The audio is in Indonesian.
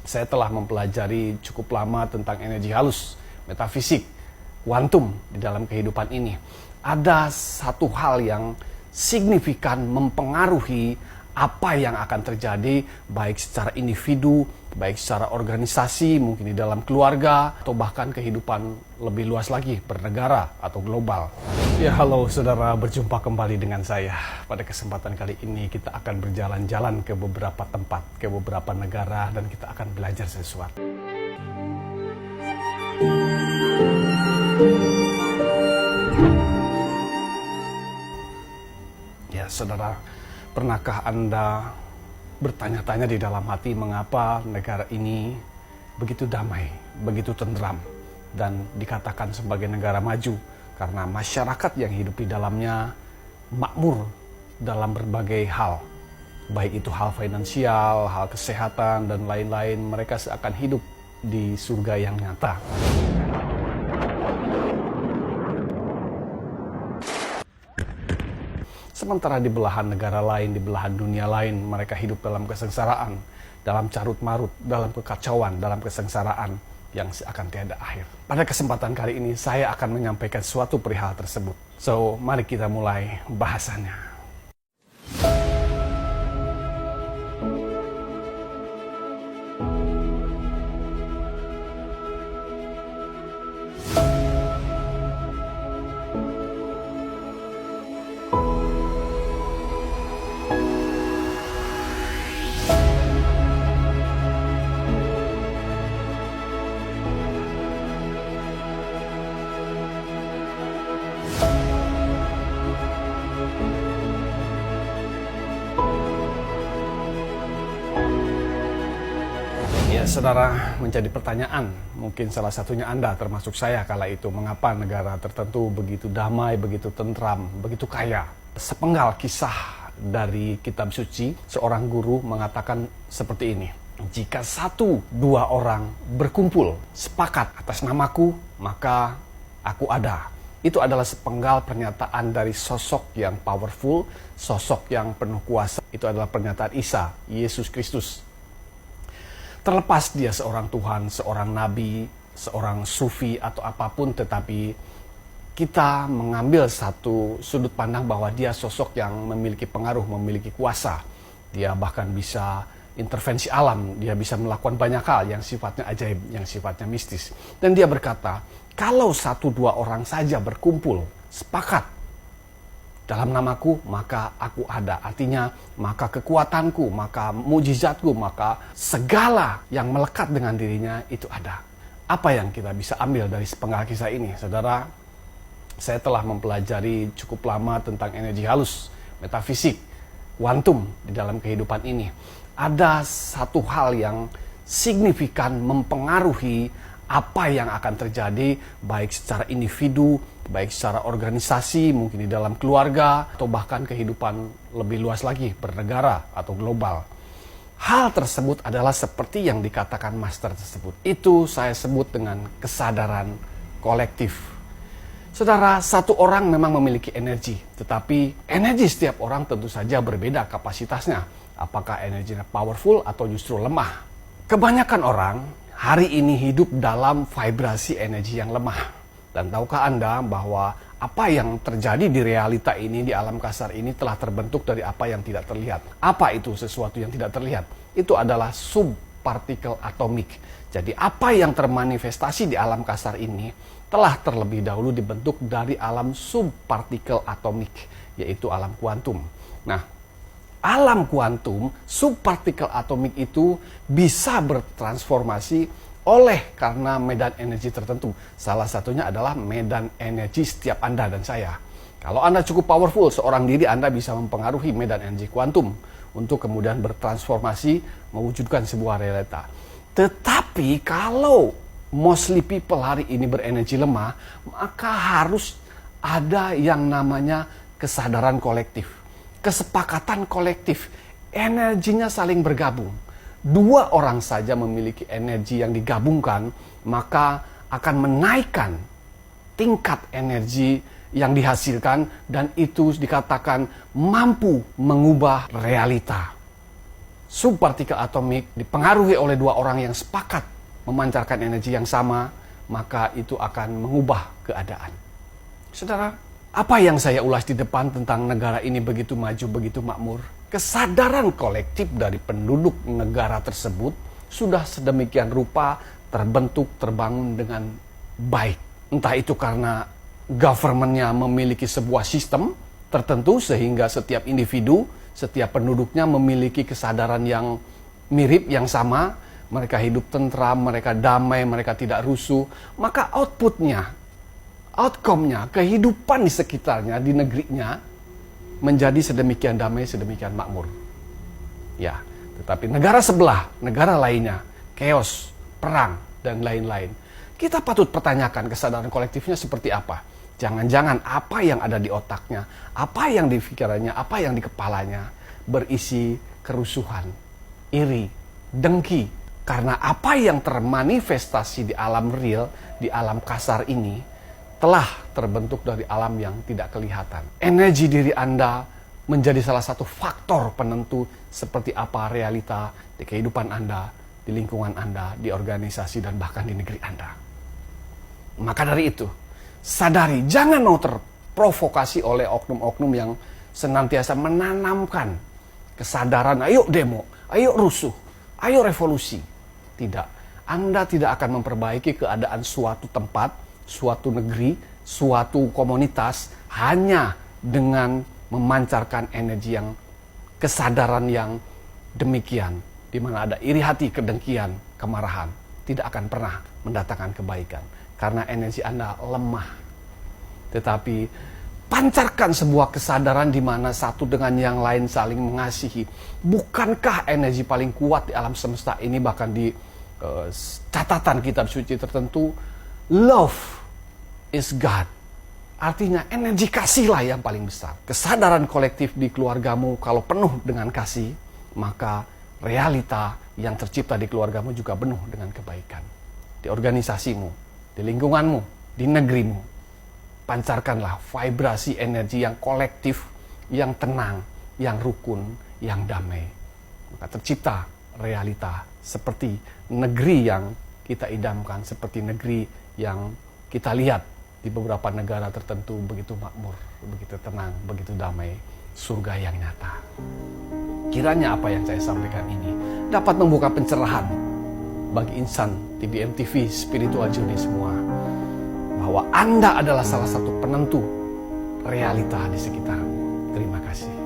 Saya telah mempelajari cukup lama tentang energi halus, metafisik, kuantum di dalam kehidupan ini. Ada satu hal yang signifikan mempengaruhi apa yang akan terjadi baik secara individu, baik secara organisasi, mungkin di dalam keluarga, atau bahkan kehidupan lebih luas lagi, bernegara atau global. Ya halo saudara, berjumpa kembali dengan saya. Pada kesempatan kali ini kita akan berjalan-jalan ke beberapa tempat, ke beberapa negara, dan kita akan belajar sesuatu. Ya saudara, pernahkah Anda bertanya-tanya di dalam hati mengapa negara ini begitu damai, begitu tentram, dan dikatakan sebagai negara maju? Karena masyarakat yang hidup di dalamnya makmur dalam berbagai hal. Baik itu hal finansial, hal kesehatan, dan lain-lain. Mereka seakan hidup di surga yang nyata. Sementara di belahan negara lain, di belahan dunia lain, mereka hidup dalam kesengsaraan, dalam carut-marut, dalam kekacauan, dalam kesengsaraan yang seakan tiada akhir. Pada kesempatan kali ini, saya akan menyampaikan suatu perihal tersebut. So, mari kita mulai bahasannya. Ya, saudara, menjadi pertanyaan, mungkin salah satunya Anda, termasuk saya kala itu, mengapa negara tertentu begitu damai, begitu tentram, begitu kaya. Sepenggal kisah dari kitab suci, seorang guru mengatakan seperti ini. Jika 1-2 orang berkumpul, sepakat atas namaku, maka aku ada. Itu adalah sepenggal pernyataan dari sosok yang powerful, sosok yang penuh kuasa. Itu adalah pernyataan Isa, Yesus Kristus. Terlepas dia seorang Tuhan, seorang nabi, seorang sufi atau apapun, tetapi kita mengambil satu sudut pandang bahwa dia sosok yang memiliki pengaruh, memiliki kuasa. Dia bahkan bisa intervensi alam, dia bisa melakukan banyak hal yang sifatnya ajaib, yang sifatnya mistis. Dan dia berkata, kalau 1-2 orang saja berkumpul, sepakat dalam namaku, maka aku ada. Artinya, maka kekuatanku, maka mujizatku, maka segala yang melekat dengan dirinya itu ada. Apa yang kita bisa ambil dari sepenggal kisah ini? Saudara, saya telah mempelajari cukup lama tentang energi halus, metafisik, kuantum di dalam kehidupan ini. Ada satu hal yang signifikan mempengaruhi apa yang akan terjadi baik secara individu, baik secara organisasi, mungkin di dalam keluarga, atau bahkan kehidupan lebih luas lagi, bernegara atau global. Hal tersebut adalah seperti yang dikatakan master tersebut. Itu saya sebut dengan kesadaran kolektif. Saudara, satu orang memang memiliki energi, tetapi energi setiap orang tentu saja berbeda kapasitasnya. Apakah energinya powerful atau justru lemah? Kebanyakan orang hari ini hidup dalam vibrasi energi yang lemah. Dan tahukah Anda bahwa apa yang terjadi di realita ini, di alam kasar ini telah terbentuk dari apa yang tidak terlihat. Apa itu sesuatu yang tidak terlihat? Itu adalah subpartikel atomik. Jadi apa yang termanifestasi di alam kasar ini telah terlebih dahulu dibentuk dari alam subpartikel atomik, yaitu alam kuantum. Nah, alam kuantum, subpartikel atomik itu bisa bertransformasi oleh karena medan energi tertentu. Salah satunya adalah medan energi setiap Anda dan saya. Kalau Anda cukup powerful, seorang diri Anda bisa mempengaruhi medan energi kuantum untuk kemudian bertransformasi, mewujudkan sebuah realita. Tetapi kalau mostly people hari ini berenergi lemah, maka harus ada yang namanya kesadaran kolektif, kesepakatan kolektif, energinya saling bergabung. 2 orang saja memiliki energi yang digabungkan, maka akan menaikkan tingkat energi yang dihasilkan, dan itu dikatakan mampu mengubah realita. subpartikel atomik dipengaruhi oleh dua orang yang sepakat memancarkan energi yang sama, maka itu akan mengubah keadaan. Saudara, apa yang saya ulas di depan tentang negara ini begitu maju, begitu makmur? Kesadaran kolektif dari penduduk negara tersebut sudah sedemikian rupa terbentuk, terbangun dengan baik. Entah itu karena government-nya memiliki sebuah sistem tertentu sehingga setiap individu, setiap penduduknya memiliki kesadaran yang mirip, yang sama. Mereka hidup tentram, mereka damai, mereka tidak rusuh. Maka output-nya, outcome-nya, kehidupan di sekitarnya, di negerinya, menjadi sedemikian damai, sedemikian makmur. Ya, tetapi negara sebelah, negara lainnya, chaos, perang, dan lain-lain. Kita patut pertanyakan kesadaran kolektifnya seperti apa. Jangan-jangan apa yang ada di otaknya, apa yang di pikirannya, apa yang di kepalanya, berisi kerusuhan, iri, dengki. Karena apa yang termanifestasi di alam real, di alam kasar ini, telah terbentuk dari alam yang tidak kelihatan. Energi diri Anda menjadi salah satu faktor penentu seperti apa realita di kehidupan Anda, di lingkungan Anda, di organisasi, dan bahkan di negeri Anda. Maka dari itu, sadari, jangan mau terprovokasi oleh oknum-oknum yang senantiasa menanamkan kesadaran, ayo demo, ayo rusuh, ayo revolusi. Tidak, Anda tidak akan memperbaiki keadaan suatu tempat, suatu negeri, suatu komunitas hanya dengan memancarkan energi yang kesadaran yang demikian, di mana ada iri hati, kedengkian, kemarahan, tidak akan pernah mendatangkan kebaikan karena energi Anda lemah. Tetapi pancarkan sebuah kesadaran di mana satu dengan yang lain saling mengasihi. Bukankah energi paling kuat di alam semesta ini, bahkan di catatan kitab suci tertentu, love is God. Artinya energi kasihlah yang paling besar. Kesadaran kolektif di keluargamu kalau penuh dengan kasih, maka realita yang tercipta di keluargamu juga penuh dengan kebaikan. Di organisasimu, di lingkunganmu, di negerimu, pancarkanlah vibrasi energi yang kolektif, yang tenang, yang rukun, yang damai. Maka tercipta realita seperti negeri yang kita idamkan, seperti negeri yang kita lihat di beberapa negara tertentu begitu makmur, begitu tenang, begitu damai, surga yang nyata. Kiranya apa yang saya sampaikan ini dapat membuka pencerahan bagi insan TBM TV Spiritual Journey semua, bahwa Anda adalah salah satu penentu realita di sekitarmu. Terima kasih.